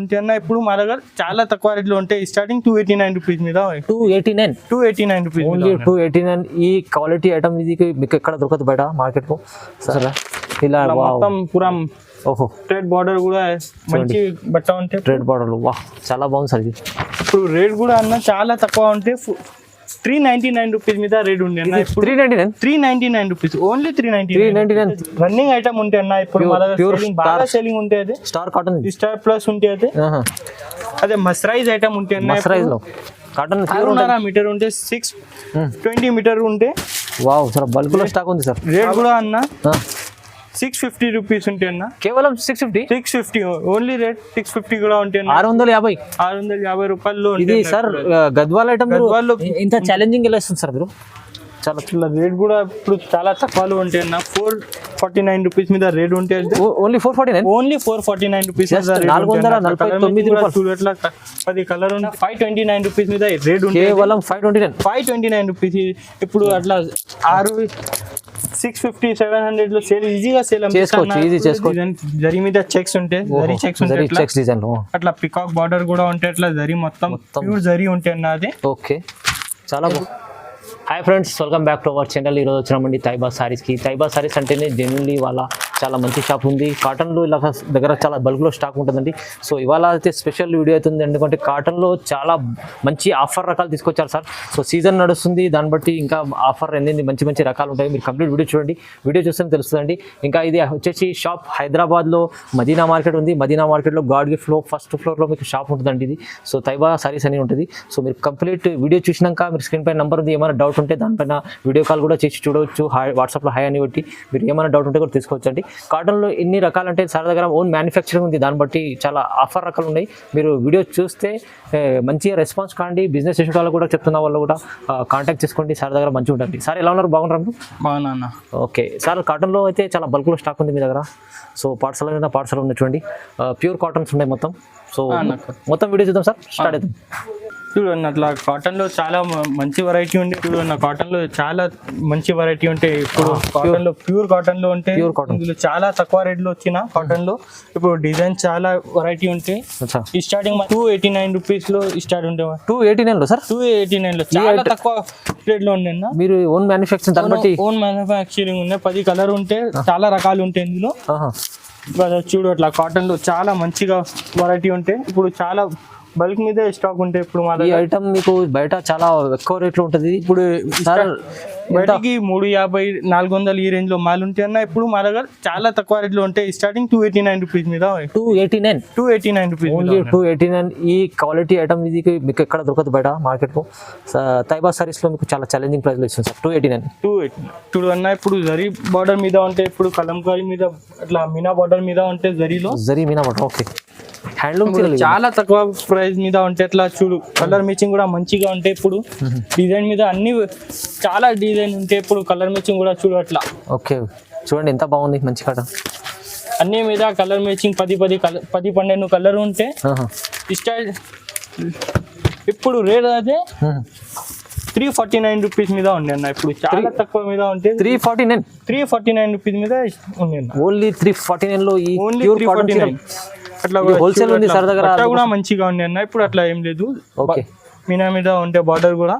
ఉంటే అన్న ఇప్పుడు మా దగ్గర చాలా తక్కువ రేట్లో ఉంటాయి. స్టార్టింగ్ 289 రూపీస్ మీద 289 రూపీస్ ఓన్లీ 289. ఈ క్వాలిటీ ఐటమ్ ఇది మీకు ఎక్కడ దొరకదు బయట మార్కెట్ లో సరే. ఇలా మొత్తం పూరా ఓహో ట్రేడ్ బార్డర్ కూడా మంచి బట్ట ఉంటే ట్రేడ్ బార్డర్ వా చాలా బాగుంది సార్. ఇది ఇప్పుడు రేట్ కూడా అన్న చాలా తక్కువ ఉంటే 399 రూపీస్ మీద రేట్ ఉంది అన్న. 399 రూపీస్ ఓన్లీ 399 రన్నింగ్ ఐటమ్ ఉంటే అన్న. ఇప్పుడు మా దగ్గర బాగా సేలింగ్ ఉంటే అది స్టార్ కాటన్ స్టార్ ప్లస్ ఉంటే అది అదే మస్రైజ్ ఐటమ్ ఉంటే అన్న. మస్రైజ్ లో కాటన్ 6.5 మీటర్ ఉంటే 620 మీటర్ ఉంటే వావ్ సార్ బల్క్ లో స్టాక్ ఉంది సార్. రేట్ కూడా అన్న 650 రూపీస్ ఉంటే అన్న. కేవలం 650 ఓన్లీ రేట్ 650 కూడా ఉంటే 650 రూపాయల్లో. ఇది సార్ గద్వాల్ ఐటమ్ ఇంత ఛాలెంజింగ్ ఎలా ఇస్తుంది సార్ మీరు? చాలా రేట్ కూడా ఇప్పుడు చాలా తక్కువలో ఉంటాయి అన్న. 449 రూపీస్ మీద రేట్ ఉంటే ఓన్లీ 449 రూపీస్ 449 చూడట్లా 10 కలర్ ఉంది. 529 రూపీస్ మీద రేట్ ఉంది. కేవలం 529 రూపీస్. ఇప్పుడు అట్లా 650 700 లో సేల్ ఈజీగా సేల్ చేసుకోవచ్చు. జరీ మీద చెక్స్ ఉంటే చెక్స్ డిజైన్ అట్లా పికాక్ బార్డర్ కూడా ఉంటే అట్లా జరీ మొత్తం ప్యూర్ జరీ ఉంటే అన్నది. ఓకే చాలా hi friends, welcome back to our channel. ఈరోజు వచ్చినామండి తైబా సారీస్కి. తైబా సారీస్ అంటేనే జెన్యున్లీ వాళ్ళ చాలా మంచి షాప్ ఉంది. కాటన్లో ఇలా దగ్గర చాలా బల్క్లో స్టాక్ ఉంటుందండి. సో ఇవాళ అయితే స్పెషల్ వీడియో అవుతుంది, ఎందుకంటే కాటన్లో చాలా మంచి ఆఫర్ రకాలు తీసుకొచ్చారు సార్. సో సీజన్ నడుస్తుంది, దాన్ని బట్టి ఇంకా ఆఫర్ ఎన్ని మంచి మంచి రకాలు ఉంటాయి. మీరు కంప్లీట్ వీడియో చూడండి, వీడియో చూస్తే తెలుస్తుందండి. ఇంకా ఇది వచ్చేసి షాప్ హైదరాబాద్లో మదీనా మార్కెట్ ఉంది. మదీనా మార్కెట్లో గాడ్ గిఫ్ట్లో ఫస్ట్ ఫ్లోర్లో మీకు షాప్ ఉంటుందండి ఇది. సో తైబా సారీస్ అని ఉంటుంది. సో మీరు కంప్లీట్ వీడియో చూసినాక మీరు స్క్రీన్ పై నెంబర్ ఉంది, ఏమైనా డౌట్ ఉంటే దానిపైన వీడియో కాల్ కూడా చేసి చూడవచ్చు. వాట్సాప్లో హాయ్ అని బట్టి మీరు ఏమైనా డౌట్ ఉంటే కూడా తీసుకోవచ్చు అండి. కాటన్లో ఎన్ని రకాలు అంటే సార్ దగ్గర ఓన్ మ్యానుఫ్యాక్చరింగ్ ఉంది, దాన్ని బట్టి చాలా ఆఫర్ రకాలు ఉన్నాయి. మీరు వీడియో చూస్తే మంచిగా రెస్పాన్స్ కాండి. బిజినెస్ చేసే వాళ్ళు కూడా చెప్తున్న వాళ్ళు కూడా కాంటాక్ట్ చేసుకోండి. సార్ దగ్గర మంచిగా ఉంటుంది. సార్ ఎలా ఉన్నారు? బాగున్నారు? బాగున్నా. ఓకే సార్, కాటన్లో అయితే చాలా బల్క్లో స్టాక్ ఉంది మీ దగ్గర. సో పార్సల్ ఉంది చూడండి, ప్యూర్ కాటన్స్ ఉన్నాయి మొత్తం. సో మొత్తం వీడియో చూద్దాం సార్, స్టార్ట్ అవుతుంది. చూడండి అట్లా కాటన్లో చాలా మంచి వెరైటీ ఉంది. చూడండి కాటన్లో చాలా మంచి వెరైటీ ఉంటాయి. ఇప్పుడు కాటన్లో ప్యూర్ కాటన్లో ఉంటే ఇందులో చాలా తక్కువ రేట్లో వచ్చిన కాటన్లో ఇప్పుడు డిజైన్ చాలా వెరైటీ ఉంటాయి. ఈ స్టార్టింగ్ 289 రూపీస్ లో స్టార్ట్ ఉంటాయి. 289 లో సార్? 289 లో చాలా తక్కువ రేట్ లో ఉన్నాయి. మీరు ఓన్ మ్యానుఫ్యాక్చరింగ్, దాన్ని బట్టి ఓన్ మ్యానుఫ్యాక్చరింగ్ ఉన్నాయి. 10 కలర్ ఉంటే చాలా రకాలు ఉంటాయి ఇందులో. చూడు అట్లా కాటన్ లో చాలా మంచిగా వెరైటీ ఉంటాయి. ఇప్పుడు చాలా బల్క్ మీద స్టాక్ ఉంటాయి. ఇప్పుడు మా ఈ ఐటమ్ మీకు బయట చాలా ఎక్కువ రేట్లో ఉంటుంది. ఇప్పుడు బయటకి 350 400 ఈ రేంజ్ లో మాల్ ఉంటాయి అన్న. ఇప్పుడు మా దగ్గర చాలా తక్కువ రేట్లో ఉంటాయి. స్టార్టింగ్ 289 రూపీస్ మీద 289 రూపీస్ ఓన్లీ 289. ఈ క్వాలిటీ ఐటమ్ ఇది మీకు ఎక్కడ దొరకదు బయట మార్కెట్ లో. తైబా సారీస్ లో మీకు చాలా ఛాలెంజింగ్ ప్రైస్ లో ఇస్తుంది సార్. 289 చూడు అన్న. ఇప్పుడు జరీ బార్డర్ మీద ఉంటే, ఇప్పుడు కలంకారీ మీద అట్లా మీనా బార్డర్ మీద ఉంటే zari Meena border. Okay, handloom చాలా తక్కువ ప్రైస్ మీద ఉంటే అట్లా చూడు. కలర్ మ్యాచింగ్ కూడా మంచిగా ఉంటాయి. ఇప్పుడు డిజైన్ మీద అన్ని చాలా డిజైన్ ఉంటాయి. ఇప్పుడు కలర్ మ్యాచింగ్ కూడా చూడు అట్లా. ఓకే చూడండి ఎంత బాగుంది, మంచి కాటన్ అన్ని మీద కలర్ మ్యాచింగ్ 10-12 కలర్ ఉంటే స్టైల్. ఇప్పుడు రేట్ అయితే 349 రూపీస్ మీద ఉండే అన్న. ఇప్పుడు చాలా తక్కువ మీద ఉంటే 349 రూపీస్ మీద ఉండే. ఓన్లీ 349 లో ఈ ఓన్లీ 349 అట్లా హోల్సేల్ ఉంది సార్ దగ్గర కూడా మంచిగా ఉంది అన్న. ఇప్పుడు అట్లా ఏం లేదు, మీనా మీద ఉంటే బార్డర్ కూడా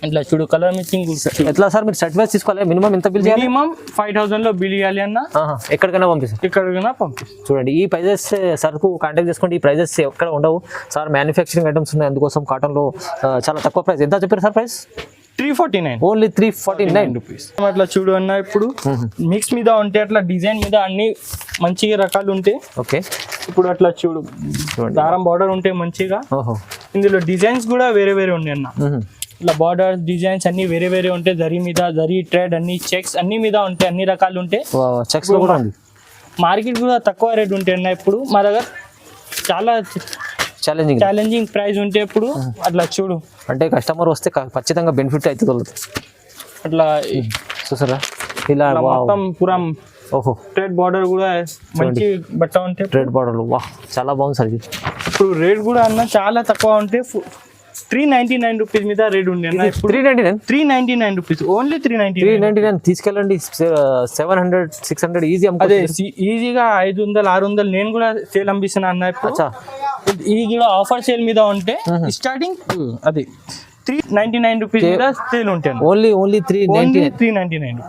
ఇట్లా చూడు కలర్ మ్యాచింగ్. ఎట్లా సార్ మీరు సెట్ వైస్ తీసుకోవాలి? మినిమం ఎంత బిల్ చేయాలి? మినిమం 5000 లో బిల్ చేయాలి అన్న. ఎక్కడికైనా పంపిస్తాం. చూడండి ఈ ప్రైజెస్ సార్కు కాంటాక్ట్ చేసుకోండి. ఈ ప్రైజెస్ ఎక్కడ ఉండవు సార్. మ్యానుఫ్యాక్చరింగ్ ఐటమ్స్ ఉన్నాయి, అందుకోసం కాటన్లో చాలా తక్కువ ప్రైస్. ఎంత చెప్పారు సార్ ప్రైస్? 349 only 349 rupees. అట్లా చూడు అన్న. ఇప్పుడు మిక్స్ మీద ఉంటే అట్లా డిజైన్ మీద అన్ని మంచిగా రకాలు ఉంటాయి. ఓకే, ఇప్పుడు అట్లా చూడు దారం బార్డర్ ఉంటే మంచిగా. ఇందులో డిజైన్స్ కూడా వేరే వేరే ఉన్నాయి అన్న. ఇట్లా బార్డర్ డిజైన్స్ అన్ని వేరే వేరే ఉంటాయి. జరీ మీద జరీ ట్రేడ్ అన్ని చెక్స్ అన్ని మీద ఉంటాయి. అన్ని రకాలు ఉంటాయి. చెక్స్ కూడా ఉంది. మార్కెట్ కూడా తక్కువ రేట్ ఉంటాయి అన్న. ఇప్పుడు మా దగ్గర చాలా ఛాలెంజింగ్ ప్రైస్ ఉంటే ఇప్పుడు అట్లా చూడు. అంటే కస్టమర్ వస్తే ఖచ్చితంగా బెనిఫిట్ అవుతుంది అట్లా చూసారా. ఇలా మొత్తం పూరా ఓహో ట్రేడ్ బార్డర్ కూడా మంచి బట్ట ఉంటే ట్రేడ్ బార్డర్ వా చాలా బాగుంది సార్. ఇది ఇప్పుడు రేట్ కూడా అన్న చాలా తక్కువ ఉంటే 399 రూపీస్ మీద రేట్ ఉంది అన్న. 399 399 రూపీస్, ఓన్లీ 399. 399 తీసుకెళ్ళండి. 700 600 ఈజీ అదే ఈజీగా 500 600 నేను కూడా సేల్ అనిపిస్తున్నా అన్న. ఇప్పుడు అచ్చా ఇది కూడా ఆఫర్ సేల్ మీద ఉంటే స్టార్టింగ్ అది 399 రూపీస్ మీద సేల్ ఉంటాయి. ఓన్లీ 399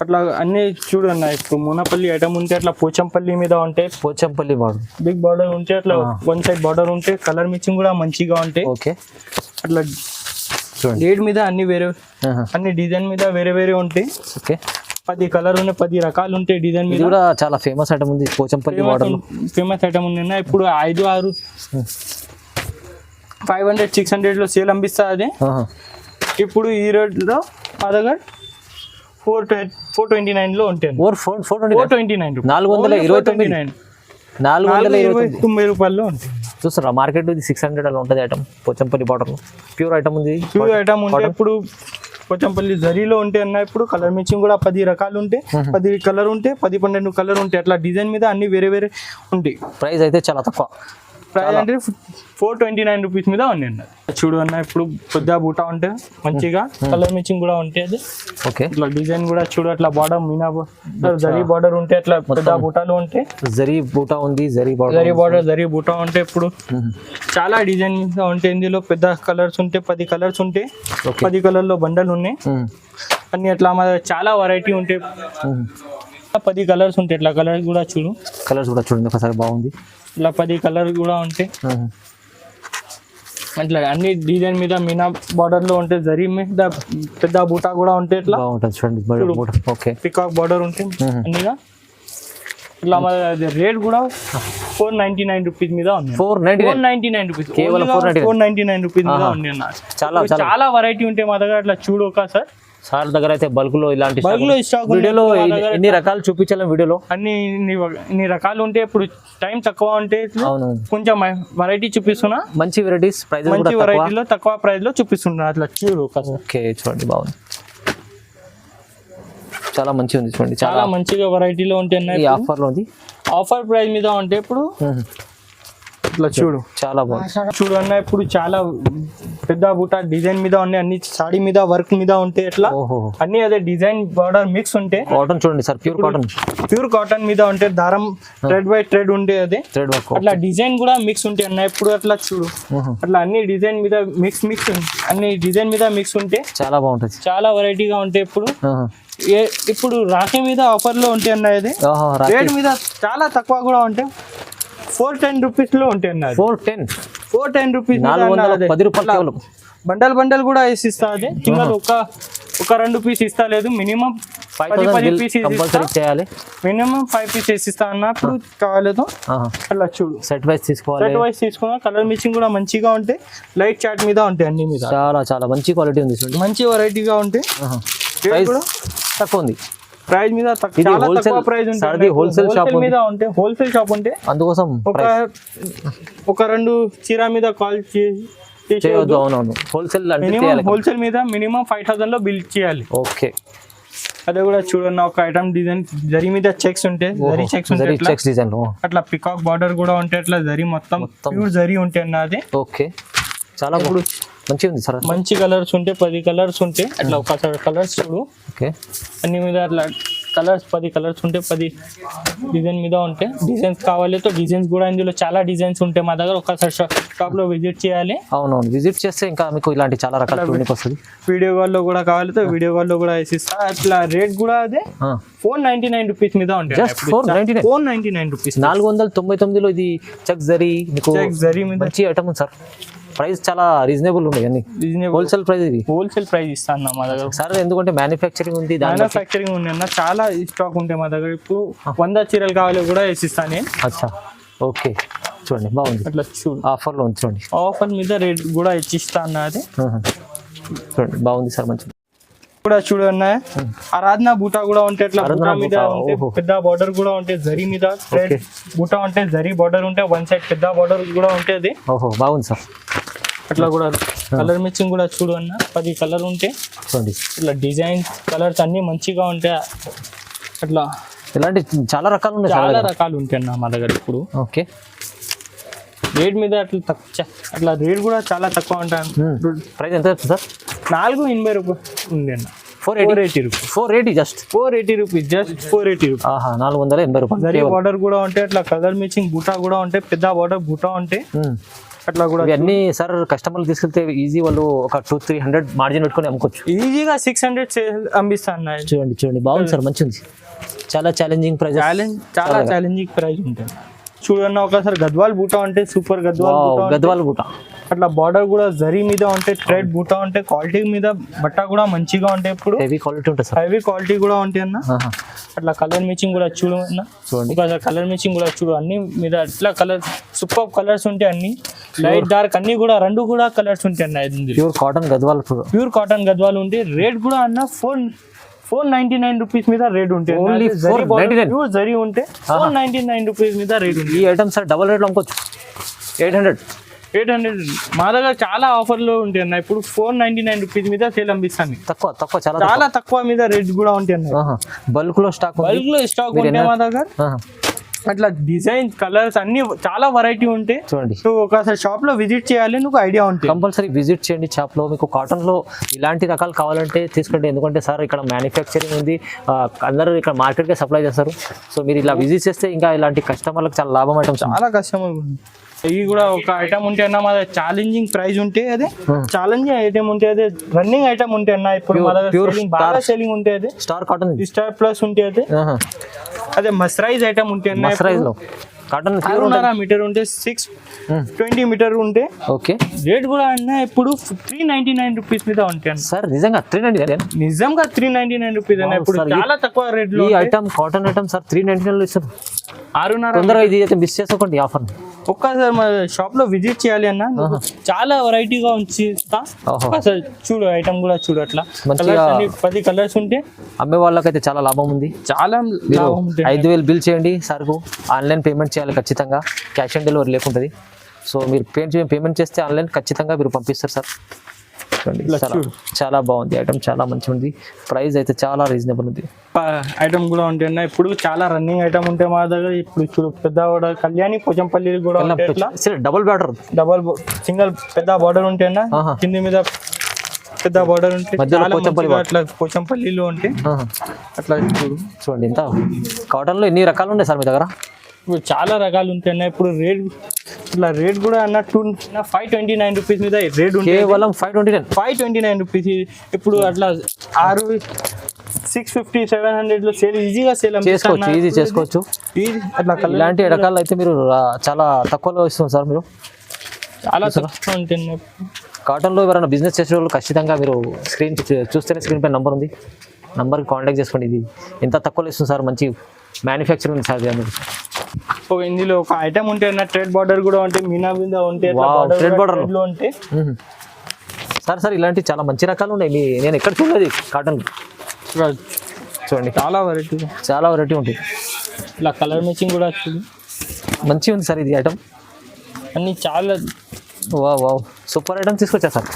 అట్లా అన్ని చూడన్న. ఇప్పుడు మునపల్లి ఐటమ్ ఉంటే అట్లా పోచంపల్లి మీద ఉంటే పోచంపల్లి బార్డర్, బిగ్ బార్డర్ ఉంటే అట్లా వన్ సైడ్ బార్డర్ ఉంటే కలర్ మిక్సింగ్ కూడా మంచిగా ఉంటాయి. ఓకే అట్లా రేట్ మీద అన్ని వేరే అన్ని డిజైన్ మీద వేరే వేరే ఉంటాయి. ఓకే 10 కలర్ ఉన్నాయి, 10 రకాలు ఉంటాయి డిజైన్ మీద. ఇది కూడా చాలా ఫేమస్ ఐటమ్ ఉంది పోచంపల్లి బార్డర్, ఫేమస్ ఐటమ్ ఉంది అన్న. ఇప్పుడు 5 6 500 600 లో సేల్ అనిపిస్తా అదే. ఇప్పుడు ఈ రేట్లో మా దగ్గర 429 లో ఉంటాయి. 429 429 రూపాయల్లో ఉంటాయి. చూస్తారా మార్కెట్ ఇది 600 అలా ఉంటుంది item. Pochampally border pure item ఉంది. ప్యూర్ ఐటమ్ ఉంటే ఇప్పుడు పోచంపల్లి జరీలో ఉంటే అన్న. ఇప్పుడు కలర్ మ్యాచింగ్ కూడా 10 రకాలు ఉంటాయి, 10 కలర్ ఉంటాయి, 10 12 కలర్ ఉంటాయి. అట్లా డిజైన్ మీద అన్ని వేరే వేరే ఉంటాయి. ప్రైస్ అయితే చాలా తక్కువ. ప్రైస్ అంటే 429 రూపీస్ మీద ఉంది అన్న. చూడు అన్న, ఇప్పుడు పెద్ద బూటా ఉంటే మంచిగా కలర్ మ్యాచింగ్ కూడా ఉంటాయి. అది ఓకే ఇట్లా డిజైన్ కూడా చూడు. అట్లా బార్డర్ మీనా జరీ బార్డర్ ఉంటే అట్లా పెద్ద బూటాలు ఉంటాయి. జరీ బూటా ఉంది, జరీ బూటా ఉంటే ఇప్పుడు చాలా డిజైన్ మీద ఉంటాయి. ఇందులో పెద్ద కలర్స్ ఉంటాయి, 10 కలర్స్ ఉంటాయి. 10 కలర్ లో బండలు ఉన్నాయి అన్ని. అట్లా మా చాలా వెరైటీ ఉంటాయి. 10 కలర్స్ ఉంటాయి. ఇట్లా కలర్స్ కూడా చూడు, కలర్స్ కూడా చూడండి ఒకసారి, బాగుంది. ఇలా 10 కలర్ కూడా ఉంటాయి. అట్లా అన్ని డిజైన్ మీద మీనా బార్డర్ లో ఉంటే, జరీ మీద పెద్ద బూటా కూడా ఉంటాయి. ఇట్లా బాగుంటుంది చూడండి. ఓకే పికాక్ బార్డర్ ఉంటాయి అన్నిగా. ఇట్లా మన రేట్ కూడా 499 రూపీస్ మీద ఉంది. 499 రూపీస్, కేవలం 499 రూపీస్ మీద ఉంది అన్న. చాలా వెరైటీ ఉంటాయి మా దగ్గర. అట్లా చూడు ఒకసారి. సార్ దగ్గర అయితే బల్క్ లో ఇలాంటి స్టాక్ వీడియోలో ఎన్ని రకాలు చూపించాలి. వీడియోలో ఇన్ని రకాలు ఉంటే ఇప్పుడు టైం తక్కువ ఉంటే కొంచెం వెరైటీ చూపిస్తున్నా. మంచి వెరైటీస్, మంచి వెరైటీలో తక్కువ ప్రైస్ లో చూపిస్తున్నా. అట్లా చూడు. ఓకే చూడండి, బాగుంది, చాలా మంచిగా ఉంది చూడండి. చాలా మంచిగా వెరైటీలో ఉంటాయి. ఆఫర్ లో ఉంది. ఆఫర్ ప్రైస్ మీద ఉంటే ఇప్పుడు ఇట్లా చూడు, చాలా బాగుంది. చూడు అన్న, ఇప్పుడు చాలా పెద్ద బూటా డిజైన్ మీద ఉన్నాయి. అన్ని సాడీ మీద వర్క్ మీద ఉంటాయి. ఎట్లా అన్ని అదే డిజైన్ బార్డర్ మిక్స్ ఉంటాయి. కాటన్ చూడండి సార్, ప్యూర్ కాటన్ మీద ఉంటాయి. దారం థ్రెడ్ బై థ్రెడ్ ఉంటే అదే అట్లా డిజైన్ కూడా మిక్స్ ఉంటాయి అన్న. ఇప్పుడు అట్లా చూడు, అట్లా అన్ని డిజైన్ మీద మిక్స్ అన్ని డిజైన్ మీద మిక్స్ ఉంటే చాలా బాగుంటుంది. చాలా వెరైటీగా ఉంటాయి. ఇప్పుడు రాఖీ మీద ఆఫర్ లో ఉంటాయి అన్న. ఇది రేట్ మీద చాలా తక్కువ కూడా ఉంటాయి. 410 రూపీస్ లో ఉంటాయి అన్న. 410 రూపీస్, 410 రూపాయలు. బండల్ కూడా వేసి ఇస్తా. అది సింగల్ ఒక 2 పీస్ ఇస్తా. లేదు మినిమం 10 పీస్ చేయాలి. మినిమం 5 పీస్ వేసిస్తా అన్న. ఇప్పుడు కావాలేదు అట్లా చూడు, సెట్ వైస్ తీసుకున్నా. కలర్ మిక్సింగ్ కూడా మంచిగా ఉంటాయి. లైట్ చాట్ మీద ఉంటాయి అన్ని మీద. చాలా మంచి క్వాలిటీ ఉంది, మంచి వెరైటీగా ఉంటాయి. తక్కువ ఉంది ప్రైస్ మీద, చాలా తక్కువ ప్రైస్ ఉంటుంది. హోల్సేల్ షాప్ ఉంటే అందుకోసం ఒక 2 చీర మీద కాల్ చేయొద్దు. అవునవును, హోల్సేల్ మీద మినిమం 5000 లో బిల్ చేయాలి. ఓకే, అదే కూడా చూడండి. ఒక ఐటమ్ డిజైన్ జరీ మీద చెక్స్ ఉంటాయి. చెక్స్ డిజైన్ అట్లా పికాక్ బార్డర్ కూడా ఉంటాయి. అట్లా జరీ మొత్తం ప్యూర్ జరీ ఉంటాయి అన్నది. ఓకే, చాలా ఇప్పుడు మంచిగా ఉంది సార్. మంచి కలర్స్ ఉంటాయి, 10 కలర్స్ ఉంటాయి. అట్లా ఒక కలర్స్ చూడు. ఓకే, అన్ని మీద అట్లా కలర్స్ 10 కలర్స్ ఉంటాయి. 10 డిజైన్ మీద ఉంటాయి. డిజైన్స్ కావాలి తో డిజైన్స్ కూడా ఇందులో చాలా డిజైన్స్ ఉంటాయి మా దగ్గర. ఒకసారి షాప్ లో విజిట్ చేయాలి. అవునవును, విజిట్ చేస్తే ఇంకా మీకు ఇలాంటి చాలా రకాల వస్తుంది. వీడియో కాల్ లో కూడా కావాలి తో వీడియో కాల్ లో కూడా వేసిస్తా. అట్లా రేట్ కూడా అదే 499 రూపీస్ మీద ఉంటాయి. 499 రూపీస్. 499 లో ఇది చెక్ జరీ మీద మంచి ఐటమ్ ఉంది సార్. ప్రైస్ చాలా రీజనబుల్ ఉంది. అన్ని హోల్సేల్ ప్రైస్, ఇది హోల్సేల్ ప్రైస్ ఇస్తాను మా దగ్గర. సార్ ఎందుకంటే మ్యానుఫ్యాక్చరింగ్ ఉంది అన్న. చాలా స్టాక్ ఉంటాయి మా దగ్గర. ఇప్పుడు 100 చీరలు కావాలి కూడా వేసిస్తాను నేను. అచ్చా, ఓకే, చూడండి బాగుంది. అట్లా చూడు, ఆఫర్ లో ఉంది చూడండి. ఆఫర్ మీద రేట్ కూడా ఇచ్చిస్తా అన్న. అది చూడండి, బాగుంది సార్, మంచిది కూడా చూడన్న. ఆరాధన బూటా కూడా ఉంటాయి. అట్లా బూటా మీద పెద్ద బార్డర్ కూడా ఉంటాయి. జరీ మీద బూటా ఉంటాయి. జరీ బార్డర్ ఉంటాయి. వన్ సైడ్ పెద్ద బార్డర్ కూడా ఉంటాయి. ఓహో, బాగుంది సార్. అట్లా కూడా కలర్ మిక్సింగ్ కూడా చూడు అన్న. 10 కలర్ ఉంటాయి. ఇట్లా డిజైన్ కలర్స్ అన్ని మంచిగా ఉంటాయి. అట్లా ఇలాంటి చాలా రకాలు ఉన్నాయి. చాలా రకాలు ఉంటాయి అన్న మా దగ్గర ఇప్పుడు. ఓకే, రేట్ మీద అట్లా రేట్ కూడా చాలా తక్కువ ఉంటాను. ప్రైస్ ఎంత చెప్తుంది సార్? 480 రూపాయలు ఉంది అన్న. 480 rupees. 480 just 480 rupees. Just 480 rupees. 480 రూపాయలు. జరీ బార్డర్ కూడా ఉంటాయి, అట్లా కలర్ మ్యాచింగ్ బూటా కూడా ఉంటాయి, పెద్ద బార్డర్ బూటా ఉంటాయి అట్లా కూడా. ఇవన్నీ సార్ కస్టమర్లు తీసుకెళ్తే ఈజీ వాళ్ళు ఒక 200-300 మార్జిన్ పెట్టుకొని అమ్ముకోవచ్చు ఈజీగా. 600 అమ్మిస్తాను. చూడండి బాగుంది సార్, మంచిది. చాలా ఛాలెంజింగ్ ప్రైస్. చాలా ఛాలెంజింగ్ ప్రైస్ ఉంటుంది. చూడన్న ఒకసారి గద్వాల్ బూటా అంటే సూపర్ గద్వాల్ బూటా. అట్లా బార్డర్ కూడా జరీ మీద ఉంటాయి, థ్రెడ్ బూటా ఉంటాయి, క్వాలిటీ మీద బట్ట కూడా మంచిగా ఉంటాయి. ఇప్పుడు హెవీ క్వాలిటీ ఉంటుంది సార్. హెవీ క్వాలిటీ కూడా ఉంటాయి అన్న. అట్లా కలర్ మ్యాచింగ్ కూడా చూడు అన్న. ఒకసారి కలర్ మ్యాచింగ్ కూడా చూడు. అన్ని మీద అట్లా కలర్ సూపర్ కలర్స్ ఉంటాయి, అన్ని లైట్ డార్క్ అన్ని కూడా 2 కూడా కలర్స్ ఉంటాయి అన్న. Pure cotton Gadwal. Pure cotton Gadwal ఉంటే రేట్ కూడా అన్న 499 రూపీస్ మీద రేట్ ఉంటాయి. ఓన్లీ 499. ప్యూర్ జరీ ఉంటే 499 రూపీస్ మీద రేట్ ఉంది. ఈ ఐటమ్ సార్ డబల్ రేట్లో అమ్ముకోవచ్చు. 800 మా దగ్గర చాలా ఆఫర్లు ఉంటాయి అన్న. ఇప్పుడు 499 రూపీస్ మీద సేల్ అనిపిస్తాను. తక్కువ చాలా తక్కువ మీద రేట్ కూడా ఉంటాయి అన్న. బల్క్ లో స్టాక్ ఉంటాయి మా దగ్గర. అట్లా డిజైన్ కలర్స్ అన్ని చాలా వెరైటీ ఉంటాయి. చూడండి, నువ్వు ఒకసారి షాప్ లో విజిట్ చేయాలి, నువ్వు ఐడియా ఉంటుంది. కంపల్సరీ విజిట్ చేయండి షాప్ లో. మీకు కాటన్ లో ఇలాంటి రకాలు కావాలంటే తీసుకోండి. ఎందుకంటే సార్ ఇక్కడ మ్యానుఫ్యాక్చరింగ్ ఉంది, అందరూ ఇక్కడ మార్కెట్ కి సప్లై చేస్తారు. సో మీరు ఇలా విజిట్ చేస్తే ఇంకా ఇలాంటి కస్టమర్లకు చాలా లాభం ఐటమ్స్. చాలా కస్టమర్ ఇవి కూడా ఒక ఐటమ్ ఉంటే అన్న మా దగ్గర ఛాలెంజింగ్ ప్రైస్ ఉంటే అదే ఛాలెంజింగ్ ఐటమ్ ఉంటే అదే రన్నింగ్ ఐటమ్ ఉంటే అన్న. ఇప్పుడు మా దగ్గర బాగా సేలింగ్ ఉంటే అదే స్టార్ కాటన్, స్టార్ ప్లస్ ఉంటే అదే మస్రైజ్ ఐటమ్ ఉంటే అన్న. మస్రైజ్ లో కాటన్ 6.5 మీటర్ ఉంటే 620 మీటర్ ఉంటే ఓకే. రేట్ కూడా అన్న ఇప్పుడు 399 రూపీస్ మీద ఉంటాయి సార్. నిజంగా 399? నిజంగా 399 రూపీస్ అన్న. ఇప్పుడు చాలా తక్కువ రేట్ లో ఈ ఐటమ్ కాటన్ ఐటమ్ సార్ 399 లో ఇస్తారు. 6.5. తొందరగా ఇది అయితే మిస్ చేసుకోండి ఆఫర్. ఒక్కసారి మా షాప్ లో విజిట్ చేయాలి అన్న. చాలా వెరైటీగా ఉంచిస్తా. ఒకసారి చూడు, ఐటమ్ కూడా చూడు. అట్లా 10 కలర్స్ ఉంటే అమ్మే వాళ్ళకైతే చాలా లాభం ఉంది. చాలా 5,000 బిల్ చేయండి సార్కు. ఆన్లైన్ పేమెంట్ చేయాలి ఖచ్చితంగా, క్యాష్ ఆన్ డెలివరీ లేకుంటుంది. సో మీరు పేమెంట్ చేస్తే ఆన్లైన్ ఖచ్చితంగా మీరు పంపిస్తారు సార్. చాలా బాగుంది ఐటమ్, చాలా మంచిగా ఉంది. ప్రైస్ అయితే చాలా రీజనబుల్ ఉంది. ఐటమ్ కూడా ఉంటాయి అన్న. ఇప్పుడు చాలా రన్నింగ్ ఐటమ్ ఉంటాయి మా దగ్గర. ఇప్పుడు చూడు, పెద్ద బార్డర్ కళ్యాణి పోచంపల్లి కూడా డబుల్ బార్డర్, సింగిల్ పెద్ద బార్డర్ ఉంటాయి అన్న. కింది మీద పెద్ద బార్డర్ ఉంటాయి, అట్లా పోచంపల్లిలో ఉంటాయి. అట్లా చూడండి, ఇంత కాటన్ లో ఎన్ని రకాలు ఉన్నాయి సార్ మీ దగ్గర? ఇప్పుడు చాలా రకాలు ఉంటాయి అన్న. ఇప్పుడు రేట్ కూడా అన్న 529 రూపీస్ మీద రేట్ ఉంటుంది. కేవలం 529 రూపీస్. ఇప్పుడు అట్లా 650-700 లో సేల్ ఈజీగా చేసుకోవచ్చు. అట్లా ఇలాంటి రకాలు అయితే మీరు చాలా తక్కువలో ఇస్తుంది సార్. మీరు చాలా తక్కువ ఉంటుంది. కాటన్ లో ఎవరైనా బిజినెస్ చేసే వాళ్ళు ఖచ్చితంగా మీరు చూస్తేనే స్క్రీన్ పై నంబర్ ఉంది, నంబర్కి కాంటాక్ట్ చేసుకోండి. ఇది ఎంత తక్కువలో ఇస్తుంది సార్, మంచి మ్యానుఫ్యాక్చరింగ్ సార్. ఇందులో ఒక ఐటమ్ ఉంటే ట్రెడ్ బార్డర్ కూడా ఉంటాయి, మీనా మీద ఉంటాయి, ట్రెడ్ బార్డర్ లో ఉంటాయి సార్. ఇలాంటి చాలా మంచి రకాలు ఉన్నాయి. నేను ఎక్కడ చూడలేదు కాటన్. చూడండి, చాలా వెరైటీ ఉంటాయి. ఇలా కలర్ మ్యాచింగ్ కూడా మంచిగా ఉంది సార్. ఇది ఐటమ్ అన్ని చాలా వావ్ సూపర్ ఐటమ్ తీసుకొచ్చా సార్.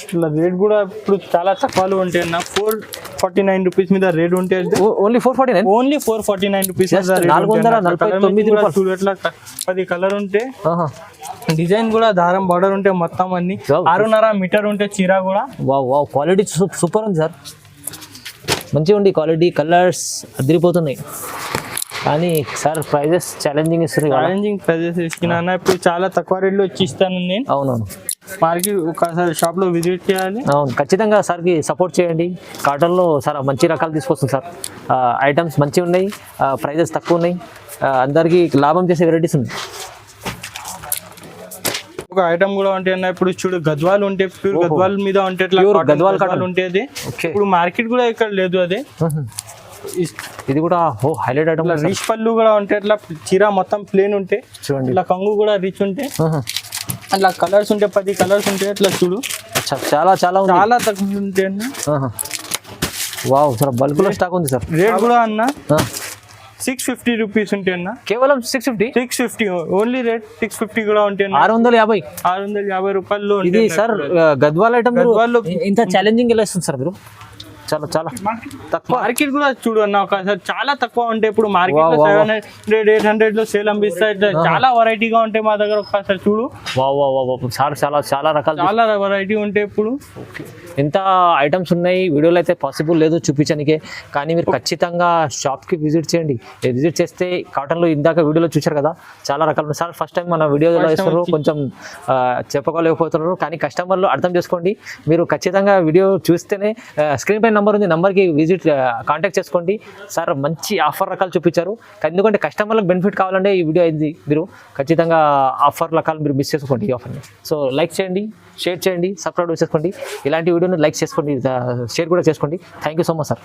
ఇట్లా రేట్ కూడా ఇప్పుడు చాలా తక్కువలో ఉంటాయి అన్న. 449 రూపీస్ మీద రేట్ ఉంటే ఓన్లీ 449 రూపీస్. 449 రూపాయలు. అట్లా 10 కలర్ ఉంటే డిజైన్ కూడా దారం బార్డర్ ఉంటే మొత్తం అన్ని 6.5 మీటర్ ఉంటే చీర కూడా. వావ్ క్వాలిటీ సూపర్ ఉంది సార్. మంచిగా ఉంది క్వాలిటీ, కలర్స్ అదిరిపోతున్నాయి. కానీ సార్ ప్రైజెస్ ఛాలెంజింగ్ ప్రైజెస్ ఇస్తున్నా. ఇప్పుడు చాలా తక్కువ రేట్లో వచ్చి ఇస్తాను నేను. అవునవును, మార్కెట్ ఒకసారి షాప్ లో విజిట్ చేయాలి. అవును, ఖచ్చితంగా సార్కి సపోర్ట్ చేయండి. కాటన్లో సార్ మంచి రకాలు తీసుకొస్తుంది సార్. ఐటమ్స్ మంచిగా ఉన్నాయి, ప్రైజెస్ తక్కువ ఉన్నాయి, అందరికీ లాభం చేసే వెరైటీస్ ఉన్నాయి. ఒక ఐటమ్ కూడా ఉంటాయి అన్న. ఇప్పుడు చూడు, గద్వాల్ ఉంటే ప్యూర్ గద్వాల్ మీద ఉంటే గద్వాల్ ఉంటే అది ఇప్పుడు మార్కెట్ కూడా ఇక్కడ లేదు. అదే ఇది కూడా హైలైట్ ఐటమ్. రిచ్ పళ్ళు కూడా ఉంటే అట్లా చీర మొత్తం ప్లేన్ ఉంటే చూడండి. ఇట్లా కంగు కూడా రిచ్ ఉంటే అట్లా కలర్స్ ఉంటే 10 కలర్స్ ఉంటాయి. అట్లా చూడు, చాలా తక్కువ ఉంటాయి అన్న. వావ్ సార్, బల్క్ లో స్టాక్ ఉంది సార్. రేట్ కూడా అన్న 650 రూపీస్ ఉంటాయి అన్న. కేవలం 650 ఓన్లీ రేట్ 650 కూడా ఉంటాయి. 650 రూపాయల్లో ఇది సార్. గద్వాల్ ఐటమ్ ఇంత ఛాలెంజింగ్ ఎలా ఇస్తుంది సార్ మీరు? చాలా చాలా తక్కువ. మార్కెట్ కూడా చూడు అన్న ఒకసారి చాలా తక్కువ ఉంటాయి. ఇప్పుడు మార్కెట్ లో 700 800 లో సేల్ అనిపిస్తాయి. చాలా వెరైటీగా ఉంటాయి మా దగ్గర. ఒకసారి చూడు చాలా చాలా చాలా రకాలు, చాలా వెరైటీ ఉంటాయి. ఇప్పుడు ఎంత ఐటమ్స్ ఉన్నాయి వీడియోలో అయితే పాసిబుల్ లేదు చూపించడానికే, కానీ మీరు ఖచ్చితంగా షాప్కి విజిట్ చేయండి. విజిట్ చేస్తే కాటన్లో ఇందాక వీడియోలో చూశారు కదా చాలా రకాలు. సార్ ఫస్ట్ టైం మన వీడియోలో ఇస్తున్నారు, కొంచెం చెప్పుకోలేకపోతున్నారు, కానీ కస్టమర్లు అర్థం చేసుకోండి. మీరు ఖచ్చితంగా వీడియో చూస్తేనే స్క్రీన్ పై నెంబర్ ఉంది, నెంబర్కి విజిట్ కాంటాక్ట్ చేసుకోండి. సార్ మంచి ఆఫర్ రకాలు చూపించారు, ఎందుకంటే కస్టమర్లకు బెనిఫిట్ కావాలంటే ఈ వీడియో అయింది. మీరు ఖచ్చితంగా ఆఫర్ రకాలు మీరు మిస్ చేసుకోండి ఈ ఆఫర్ని. సో లైక్ చేయండి, షేర్ చేయండి, సబ్స్క్రైబ్ చేసుకోండి. ఇలాంటి వీడియోని లైక్ చేసుకోండి, షేర్ కూడా చేసుకోండి. Thank you so much sir.